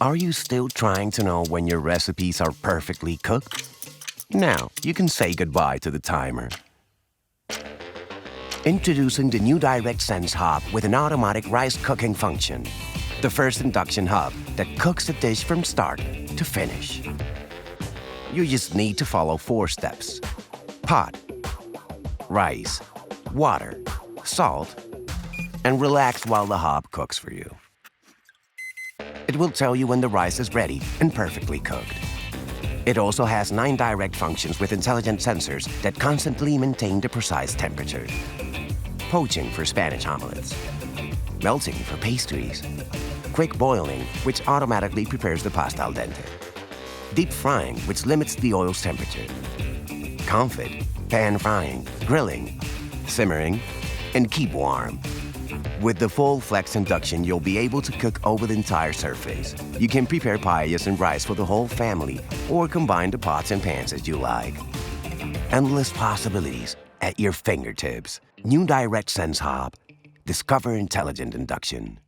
Are you still trying to know when your recipes are perfectly cooked? Now, you can say goodbye to the timer. Introducing the new DirectSense hob with an automatic rice cooking function. The first induction hob that cooks the dish from start to finish. You just need to follow 4 steps. Pot, rice, water, salt, and relax while the hob cooks for you. It will tell you when the rice is ready and perfectly cooked. It also has 9 direct functions with intelligent sensors that constantly maintain the precise temperature. Poaching for Spanish omelettes. Melting for pastries. Quick boiling, which automatically prepares the pasta al dente. Deep frying, which limits the oil's temperature. Confit, pan frying, grilling, simmering, and keep warm. With the FullFlex induction, you'll be able to cook over the entire surface. You can prepare paellas and rice for the whole family, or combine the pots and pans as you like. Endless possibilities at your fingertips. New DirectSense hob. Discover intelligent induction.